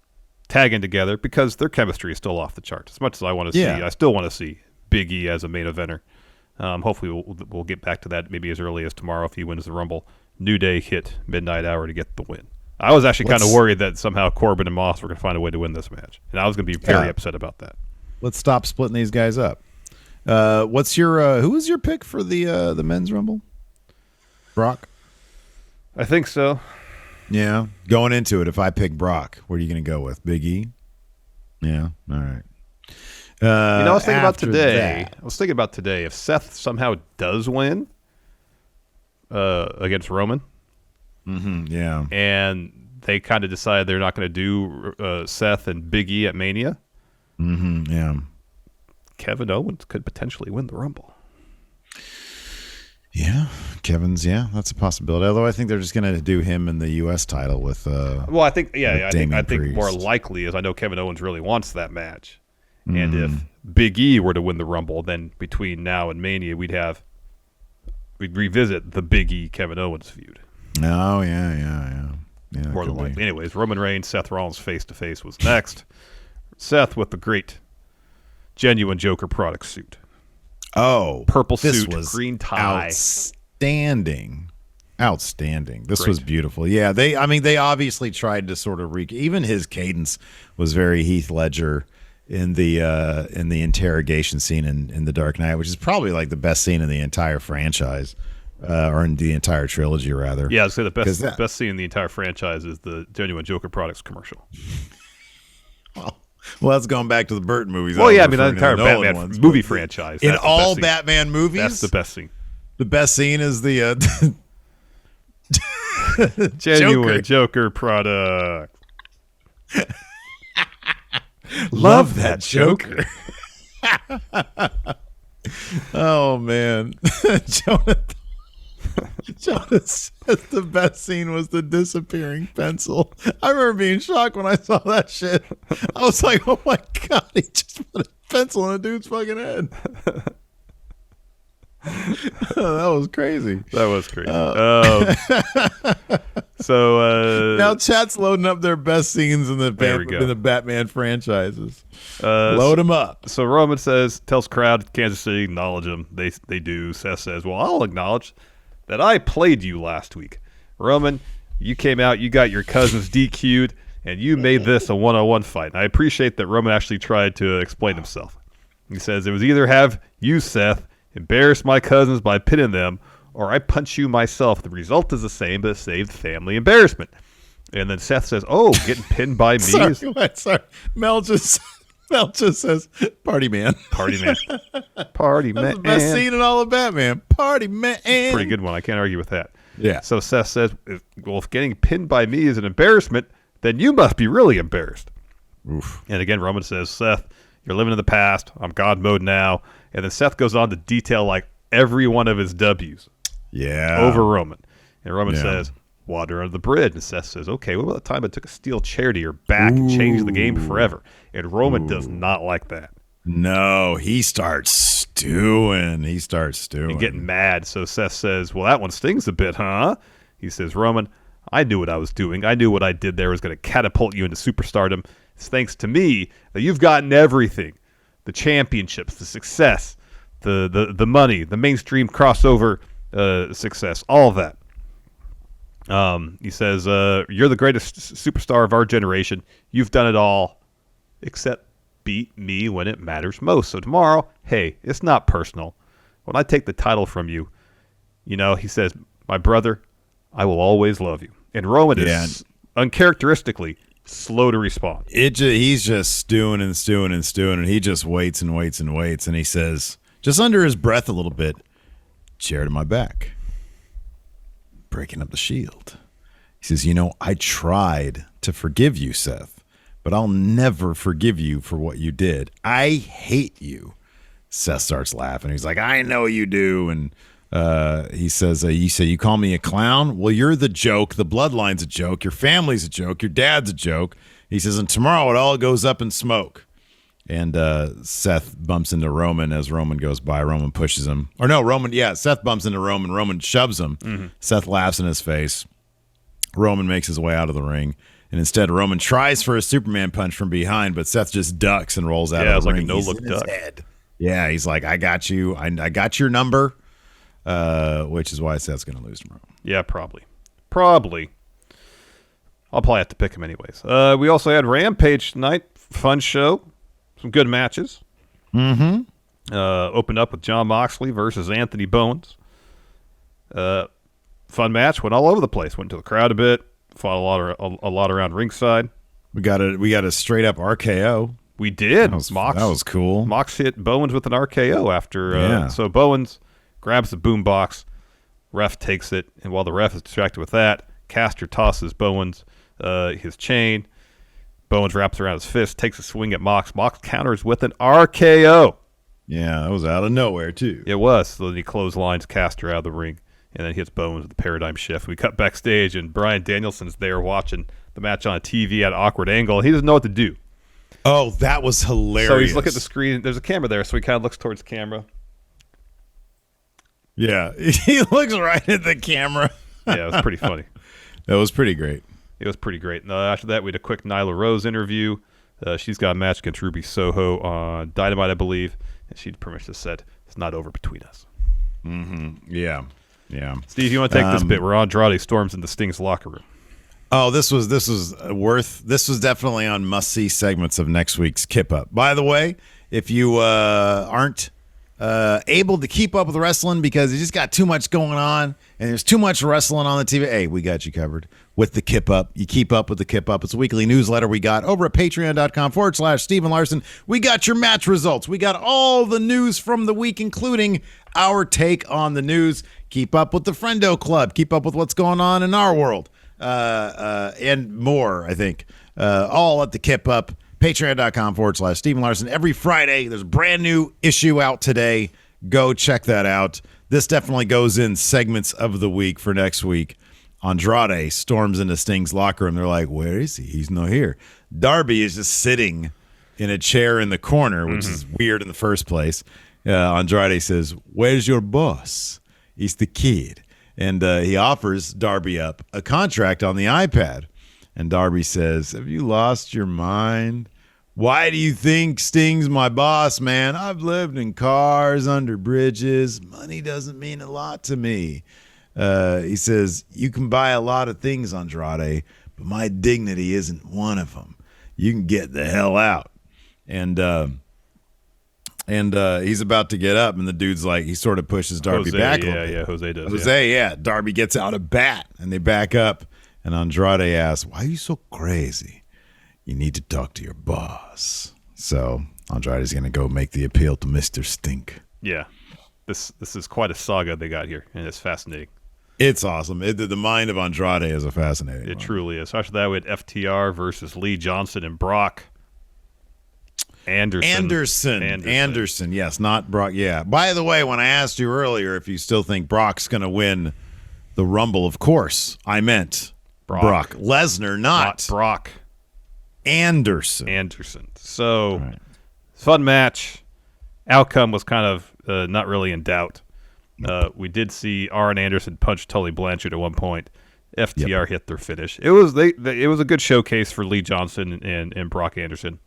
Tagging together because their chemistry is still off the charts. As much as I want to see, I still want to see Big E as a main eventer. Hopefully we'll get back to that maybe as early as tomorrow if he wins the Rumble. New Day hit midnight hour to get the win. I was actually kind of worried that somehow Corbin and Moss were going to find a way to win this match. And I was going to be very upset about that. Let's stop splitting these guys up. What's your who was your pick for the men's Rumble? Brock? I think so. Yeah. Going into it, if I pick Brock, what are you going to go with? Big E? Yeah. All right. I was thinking about today. If Seth somehow does win against Roman, yeah, and they kind of decide they're not going to do Seth and Big E at Mania, yeah, Kevin Owens could potentially win the Rumble. Yeah, that's a possibility. Although I think they're just going to do him in the U.S. title with. I think Priest. More likely is I know Kevin Owens really wants that match, and if Big E were to win the Rumble, then between now and Mania we'd revisit the Big E Kevin Owens feud. Oh yeah. More than likely. Anyways, Roman Reigns, Seth Rollins face to face was next. Seth with the great genuine Joker product suit. Oh, purple this suit, was green tie. Outstanding. This was beautiful. Yeah, they obviously tried to sort of even his cadence was very Heath Ledger in the interrogation scene in The Dark Knight, which is probably like the best scene in the entire franchise, or in the entire trilogy, rather. Yeah, I'd say the best scene in the entire franchise is the genuine Joker products commercial. Well, that's going back to the Burton movies. Well, yeah, the entire Batman movie franchise. In all Batman movies? That's the best scene. The best scene is the Genuine Joker product. Love that Joker. Oh man, Jonas says the best scene was the disappearing pencil. I remember being shocked when I saw that shit. I was like, oh my god, he just put a pencil in a dude's fucking head. That was crazy. That was crazy. So now chat's loading up their best scenes in the Batman franchises. Load them up. So Roman tells crowd Kansas City acknowledge him. They do. Seth says, well, I'll acknowledge that I played you last week. Roman, you came out, you got your cousins DQ'd, and you made this a one-on-one fight. And I appreciate that Roman actually tried to explain himself. He says, it was either have you, Seth, embarrass my cousins by pinning them, or I punch you myself. The result is the same, but it saved family embarrassment. And then Seth says, oh, getting pinned by me. Sorry. Mel just says, party man. Party man. Party man. That's the best scene in all of Batman. Party man. Pretty good one. I can't argue with that. Yeah. So Seth says, well, if getting pinned by me is an embarrassment, then you must be really embarrassed. Oof. And again, Roman says, Seth, you're living in the past. I'm God mode now. And then Seth goes on to detail like every one of his W's. Yeah. Over Roman. And Roman says, water under the bridge. And Seth says, okay, what about the time I took a steel chair to your back and changed the game forever? And Roman does not like that. No, he starts stewing. And getting mad. So Seth says, well, that one stings a bit, huh? He says, Roman, I knew what I was doing. I knew what I did there was going to catapult you into superstardom. It's thanks to me that you've gotten everything. The championships, the success, the money, the mainstream crossover success, all of that. He says, you're the greatest superstar of our generation. You've done it all except beat me when it matters most. So tomorrow, hey, it's not personal. When I take the title from you, he says, my brother, I will always love you. And Roman is uncharacteristically slow to respond. He's just stewing, and he just waits and waits and waits. And he says, just under his breath a little bit, chair to my back. Breaking up the shield. He says, I tried to forgive you, Seth, but I'll never forgive you for what you did. I hate you. Seth starts laughing. He's like, I know you do. And he says, you call me a clown? Well, you're the joke. The bloodline's a joke. Your family's a joke. Your dad's a joke. He says, and tomorrow it all goes up in smoke. And Seth bumps into Roman as Roman goes by. Roman pushes him. Or no, Seth bumps into Roman. Roman shoves him. Mm-hmm. Seth laughs in his face. Roman makes his way out of the ring. And instead, Roman tries for a Superman punch from behind, but Seth just ducks and rolls out of the ring. Yeah, it's like a no-look duck. Yeah, he's like, I got you. I got your number, which is why Seth's going to lose tomorrow. Yeah, probably. I'll probably have to pick him anyways. We also had Rampage tonight. Fun show. Some good matches. Mm-hmm. Opened up with Jon Moxley versus Anthony Bowens. Fun match. Went all over the place. Went to the crowd a bit. Fought a lot around ringside. We got a straight up RKO. We did. That was cool. Mox hit Bowens with an RKO after. So Bowens grabs the boombox. Ref takes it, and while the ref is distracted with that, Caster tosses Bowens his chain. Bowens wraps around his fist, takes a swing at Mox. Mox counters with an RKO. Yeah, that was out of nowhere, too. It was. So then he clotheslines Caster out of the ring and then hits Bowens with the paradigm shift. We cut backstage, and Bryan Danielson's there watching the match on a TV at an awkward angle. He doesn't know what to do. Oh, that was hilarious. So he's looking at the screen. There's a camera there, so he kind of looks towards the camera. Yeah, he looks right at the camera. Yeah, it was pretty funny. That was pretty great. It was pretty great. After that, we had a quick Nyla Rose interview. She's got a match against Ruby Soho on Dynamite, I believe. And she pretty much just said, it's not over between us. Mm-hmm. Yeah. Steve, you want to take this bit where Andrade storms into Sting's locker room? Oh, this was definitely on must-see segments of next week's Kip Up. By the way, if you aren't able to keep up with wrestling because he just got too much going on and there's too much wrestling on the TV, hey, we got you covered with the Kip Up. You keep up with the Kip Up. It's a weekly newsletter we got over at patreon.com/Stephen Larson. We got your match results. We got all the news from the week, including our take on the news. Keep up with the Friendo Club. Keep up with what's going on in our world and more, I think. All at the Kip Up. Patreon.com/Stephen Larson. Every Friday, there's a brand new issue out today. Go check that out. This definitely goes in segments of the week for next week. Andrade storms into Sting's locker room. They're like, where is he? He's not here. Darby is just sitting in a chair in the corner, which is weird in the first place. Andrade says, where's your boss? He's the kid. And he offers Darby up a contract on the iPad. And Darby says, have you lost your mind? Why do you think Sting's my boss, man? I've lived in cars, under bridges. Money doesn't mean a lot to me. He says, you can buy a lot of things, Andrade, but my dignity isn't one of them. You can get the hell out. And he's about to get up, and the dude's like, he sort of pushes Darby back a little bit. Yeah, Jose does. Jose. Darby gets out a bat, and they back up. And Andrade asks, why are you so crazy? You need to talk to your boss. So Andrade's going to go make the appeal to Mr. Stink. Yeah. This is quite a saga they got here, and it's fascinating. It's awesome. The mind of Andrade is a fascinating one. Truly is. After that, we had FTR versus Lee Johnson and Brock Anderson. Yes, not Brock. Yeah. By the way, when I asked you earlier if you still think Brock's going to win the Rumble, of course, I meant Brock Lesnar, not Brock Anderson. So, fun match. Outcome was kind of not really in doubt. We did see Arn Anderson punch Tully Blanchard at one point. FTR hit their finish. It was it was a good showcase for Lee Johnson and Brock Anderson,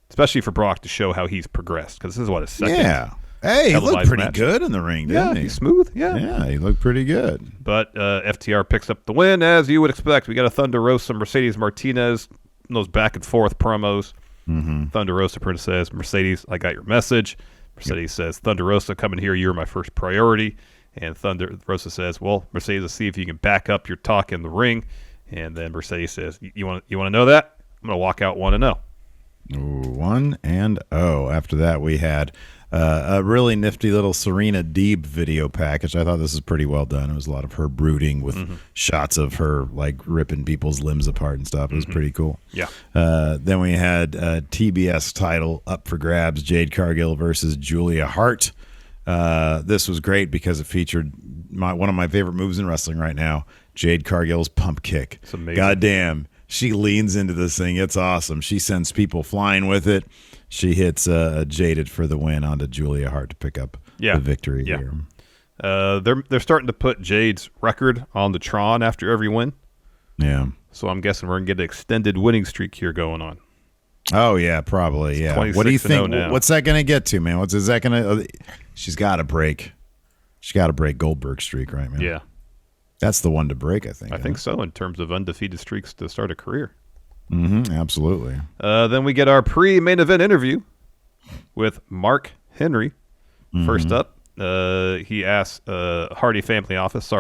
especially for Brock to show how he's progressed, because this is what his second. Yeah. Hey, he looked pretty good in the ring, didn't he? He's smooth. Yeah, he looked pretty good. But FTR picks up the win, as you would expect. We got a Thunder Rosa, Mercedes Martinez, those back and forth promos. Thunder Rosa says, Mercedes, I got your message. Mercedes says, Thunder Rosa, coming here, you're my first priority. And Thunder Rosa says, well, Mercedes, let's see if you can back up your talk in the ring. And then Mercedes says, you want to know that? I'm going to walk out 1-0. 1-0. After that, we had a really nifty little Serena Deeb video package. I thought this was pretty well done. It was a lot of her brooding with shots of her like ripping people's limbs apart and stuff. It was pretty cool. Yeah. Then we had TBS title up for grabs, Jade Cargill versus Julia Hart. This was great because it featured one of my favorite moves in wrestling right now, Jade Cargill's pump kick. It's amazing. Goddamn. She leans into this thing. It's awesome. She sends people flying with it. She hits Jaded for the win onto Julia Hart to pick up the victory here. They're starting to put Jade's record on the Tron after every win. Yeah. So I'm guessing we're going to get an extended winning streak here going on. Oh, yeah, probably. Yeah. What do you think? What's that going to get to, man? Is that going to She's got to break. She's got to break Goldberg's streak, right, man? Yeah. That's the one to break, I think. I think so, in terms of undefeated streaks to start a career. Absolutely. Then we get our pre-main event interview with Mark Henry. First up, he asks Andrade Hardy Family Office,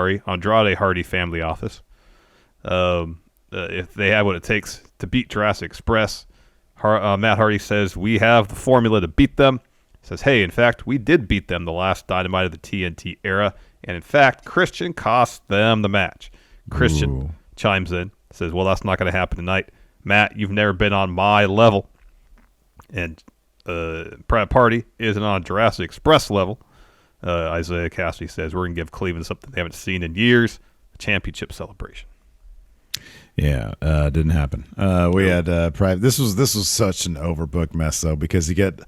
if they have what it takes to beat Jurassic Express. Matt Hardy says, we have the formula to beat them. Says, hey, in fact, we did beat them the last Dynamite of the TNT era. And in fact, Christian cost them the match. Christian chimes in, says, well, that's not going to happen tonight. Matt, you've never been on my level. And Private Party isn't on Jurassic Express level. Isaiah Cassidy says, we're going to give Cleveland something they haven't seen in years, a championship celebration. Yeah, didn't happen. We had Private. This was such an overbooked mess, though, because you get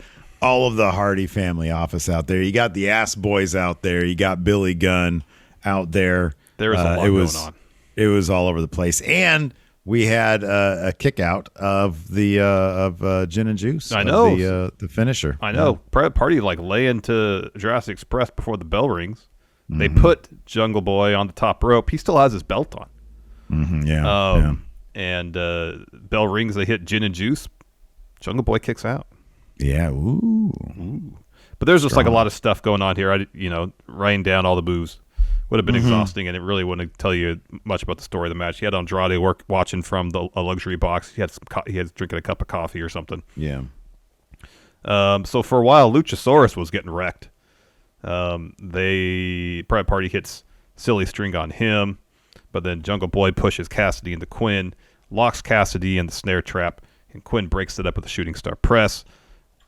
all of the Hardy Family Office out there. You got the Ass Boys out there. You got Billy Gunn out there. There was a lot going on. It was all over the place, and we had a kick out of the Gin and Juice. I know the finisher. I know. Private Party like lay into Jurassic Express before the bell rings. They put Jungle Boy on the top rope. He still has his belt on. And bell rings. They hit Gin and Juice. Jungle Boy kicks out. Yeah. Ooh. But there's just like a lot of stuff going on here. Writing down all the moves would have been exhausting, and it really wouldn't tell you much about the story of the match. He had Andrade watching from a luxury box. He had drinking a cup of coffee or something. Yeah. So for a while, Luchasaurus was getting wrecked. Private Party hits Silly String on him, but then Jungle Boy pushes Cassidy into Quinn, locks Cassidy in the snare trap, and Quinn breaks it up with a shooting star press.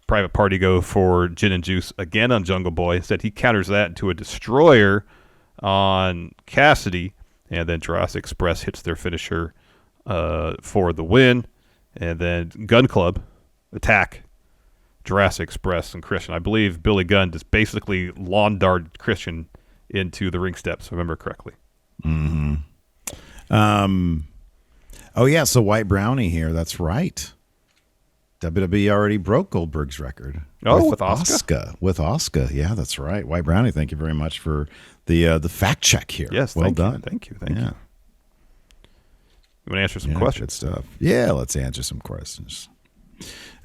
Private Party go for Gin and Juice again on Jungle Boy. Instead, he counters that into a destroyer on Cassidy, and then Jurassic Express hits their finisher for the win. And then Gun Club attack Jurassic Express and Christian. I believe Billy Gunn just basically lawn darted Christian into the ring steps, if I remember correctly. Mm-hmm. Oh, yeah, so White Brownie here. That's right. WWE already broke Goldberg's record. Oh, with Asuka? With Asuka. Yeah, that's right. White Brownie, thank you very much for the fact check here. Yes, well done. Thank you. You want to answer some questions? Good stuff. Yeah, let's answer some questions.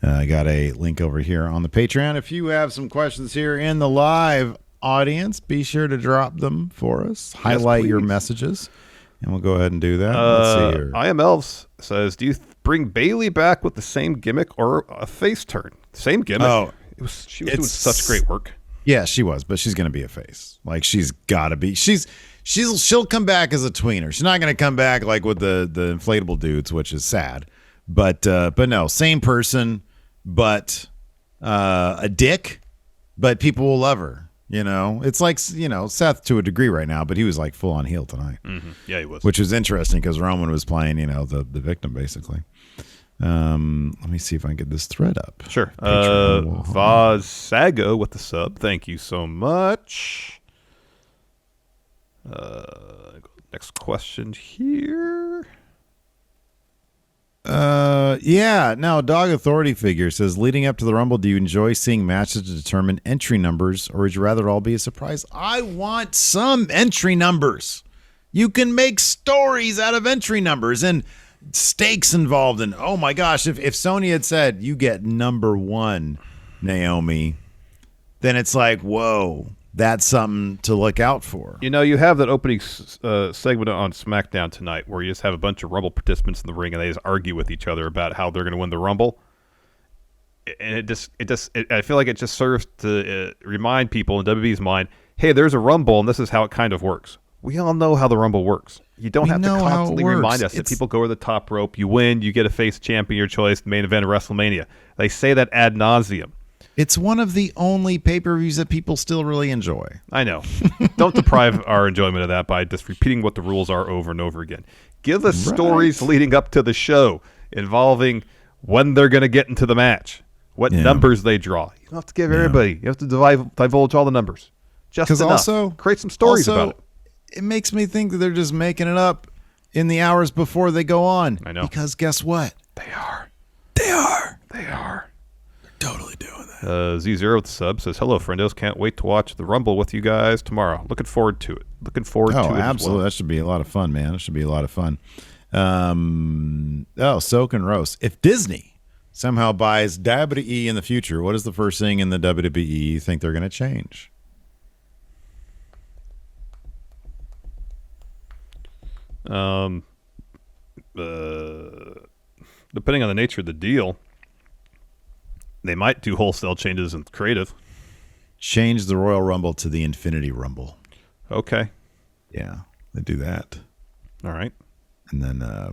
I got a link over here on the Patreon. If you have some questions here in the live audience, be sure to drop them for us. Highlight your messages, and we'll go ahaad and do that. Let's see here. I Am Elves says, do you bring Bailey back with the same gimmick or a face turn? Same gimmick. Oh, she was doing such great work. Yeah, she was, but she's going to be a face. Like, she's got to be. She'll come back as a tweener. She's not going to come back like with the inflatable dudes, which is sad. But no, same person, but a dick. But people will love her. It's like Seth to a degree right now, but he was like full on heel tonight. Mm-hmm. Yeah, he was, which was interesting because Roman was playing the victim basically. Let me see if I can get this thread up. Sure. Vaz Sago with the sub. Thank you so much. Next question here. Now Dog Authority Figure says, leading up to the Rumble, do you enjoy seeing matches to determine entry numbers, or would you rather it all be a surprise? I want some entry numbers. You can make stories out of entry numbers and stakes involved. And oh my gosh, if Sony had said you get number 1, Naomi, then it's like, whoa, that's something to look out for. You have that opening segment on SmackDown tonight where you just have a bunch of Rumble participants in the ring and they just argue with each other about how they're going to win the Rumble. And I feel like it just serves to remind people in WWE's mind, hey, there's a Rumble and this is how it kind of works. We all know how the Rumble works. You don't have to constantly remind us that people go over the top rope, you win, you get a face champion, your choice, main event of WrestleMania. They say that ad nauseum. It's one of the only pay-per-views that people still really enjoy. I know. Don't deprive our enjoyment of that by just repeating what the rules are over and over again. Give us stories leading up to the show involving when they're going to get into the match, what numbers they draw. You don't have to give everybody. You have to divulge all the numbers. Just enough. Also, create some stories about it. It makes me think that they're just making it up in the hours before they go on. I know. Because guess what? They are. They're totally doing that. Z0 with the sub says, hello, friendos. Can't wait to watch the Rumble with you guys tomorrow. Looking forward to it. Oh, absolutely. As well. That should be a lot of fun, man. It should be a lot of fun. Soak and Roast. If Disney somehow buys WWE in the future, what is the first thing in the WWE you think they're going to change? Depending on the nature of the deal, they might do wholesale changes in creative. Change the Royal Rumble to the Infinity Rumble. Okay. Yeah, they do that. All right. And then, I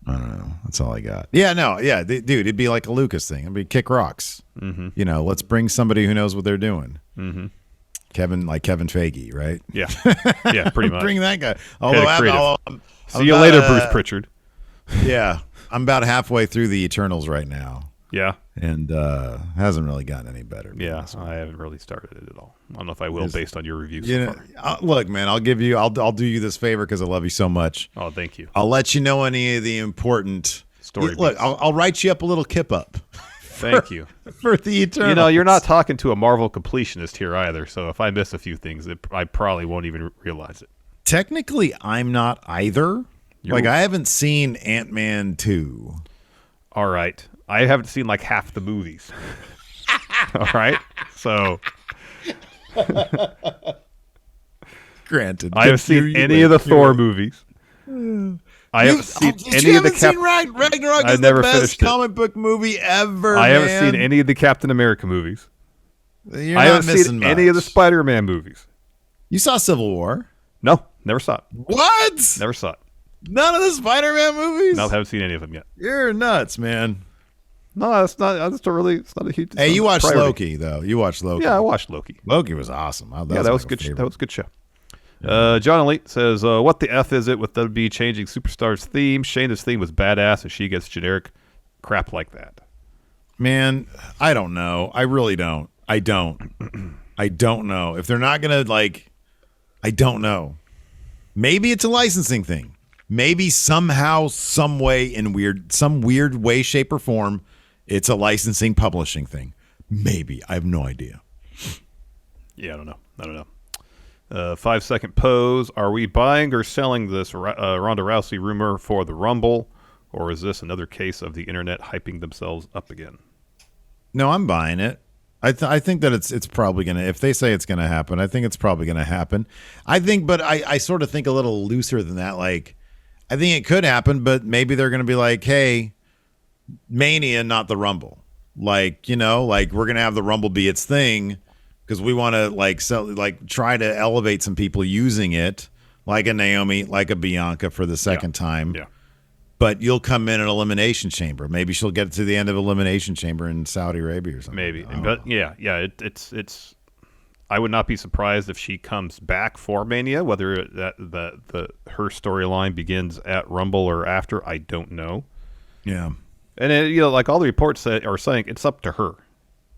don't know. That's all I got. Yeah, no, yeah, dude, it'd be like a Lucas thing. It'd be kick rocks. Mm-hmm. Let's bring somebody who knows what they're doing. Mm-hmm. Kevin Feige, right? Yeah. Yeah, pretty much. Bring that guy. Although See you later, Bruce Pritchard. Yeah, I'm about halfway through the Eternals right now. Yeah. And hasn't really gotten any better. Yeah, I haven't really started it at all. I don't know if I will based on your reviews so far. Look, man, I'll do you this favor because I love you so much. Oh, thank you. I'll let you know any of the important story. Look, I'll write you up a little kip up. Thank you. For the Eternals. You're not talking to a Marvel completionist here either, so if I miss a few things, I probably won't even realize it. Technically, I'm not either. I haven't seen Ant-Man 2. All right. I haven't seen like half the movies. All right. So granted, I haven't seen any of the Thor movies. I haven't seen any of the Ragnarok I is never the best finished it. comic book movie ever. I haven't man. seen any of the Captain America movies. You're I not haven't missing seen any of the much. Spider-Man movies. You saw Civil War? No, never saw it. What? Never saw it. None of the Spider-Man movies? No, haven't seen any of them yet. You're nuts, man. No, that's not. That's not really. It's not a huge. Hey, you watched priority. Loki though. You watched Loki. Yeah, I watched Loki. Loki was awesome. That That was like good. a favorite. That was a good show. John Elite says, "What the f is it with WWE changing Superstar's theme? Shayna's theme was badass, and she gets generic crap like that." Man, I don't know. I really don't. I don't know if they're not gonna like. I don't know. Maybe it's a licensing thing. Maybe somehow, some way, in some weird way, shape, or form, it's a licensing publishing thing. Maybe. I have no idea. Yeah, I don't know. 5-second pose. Are we buying or selling this Ronda Rousey rumor for the Rumble, or is this another case of the internet hyping themselves up again? No, I'm buying it. I think that it's probably gonna. If they say it's gonna happen, I think it's probably gonna happen. But I sort of think a little looser than that. Like, I think it could happen, but maybe they're gonna be like, hey, Mania, not the Rumble. Like, like we're gonna have the Rumble be its thing because we want to try to elevate some people using it, like a Naomi, like a Bianca for the second time. Yeah. But you'll come in an Elimination Chamber. Maybe she'll get to the end of Elimination Chamber in Saudi Arabia or something. Maybe, but yeah. It's. I would not be surprised if she comes back for Mania. Whether her storyline begins at Rumble or after, I don't know. Yeah, and like all the reports are saying, it's up to her.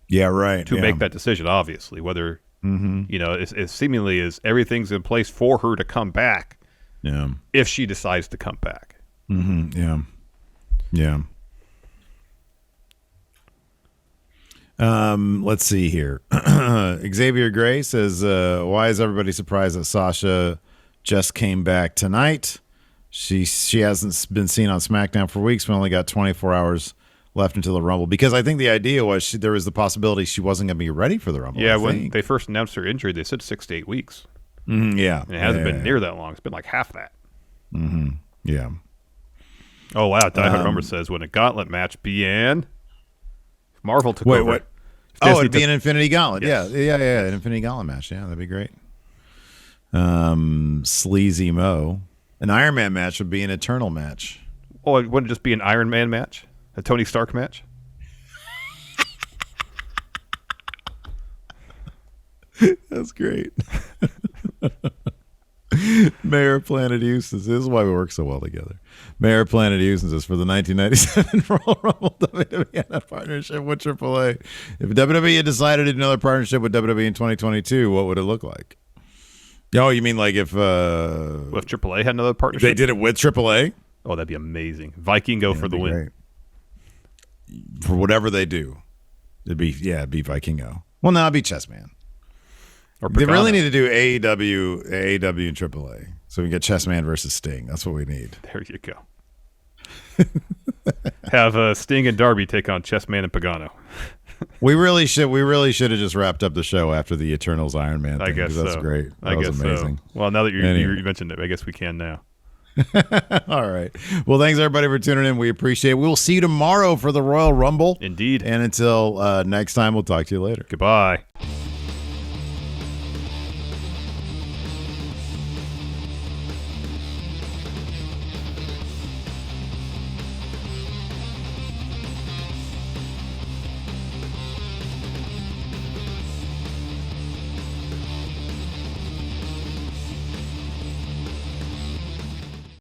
Yeah, right. To make that decision, obviously, whether it seemingly is everything's in place for her to come back. Yeah, if she decides to come back. Yeah. Let's see here. Xavier Gray says, why is everybody surprised that Sasha just came back tonight? She hasn't been seen on SmackDown for weeks. We only got 24 hours left until the Rumble. Because I think the idea was there was the possibility she wasn't going to be ready for the Rumble. Yeah, when they first announced her injury, they said 6 to 8 weeks. Yeah. And it hasn't been near that long. It's been like half that. Yeah. Oh, wow. Die Hard Rumor says, when a gauntlet match began, Marvel took over. What? Oh, it'd be an Infinity Gauntlet. Yes. Yeah. An Infinity Gauntlet match. Yeah, that'd be great. Sleazy Mo. An Iron Man match would be an Eternal match. Oh, it wouldn't just be an Iron Man match? A Tony Stark match? That's great. Mayor Planet Houston. This is why we work so well together. Mayor Planet Houston says, for the 1997 Royal Rumble, WWE had a partnership with AAA. If WWE had decided to do another partnership with WWE in 2022, what would it look like? Oh, you mean like if AAA had another partnership? They did it with AAA? Oh, that'd be amazing. Vikingo for the win. Great. For whatever they do. It'd be Vikingo. Well, no, it'd be Chessman. They really need to do AEW and AAA so we can get Chessman versus Sting. That's what we need. There you go. Have Sting and Darby take on Chessman and Pagano. We really should have just wrapped up the show after the Eternals Iron Man thing. I guess that's great. That was amazing. So. Well, now that you mentioned it, I guess we can now. All right. Well, thanks everybody for tuning in. We appreciate it. We'll see you tomorrow for the Royal Rumble. Indeed. And until next time, we'll talk to you later. Goodbye.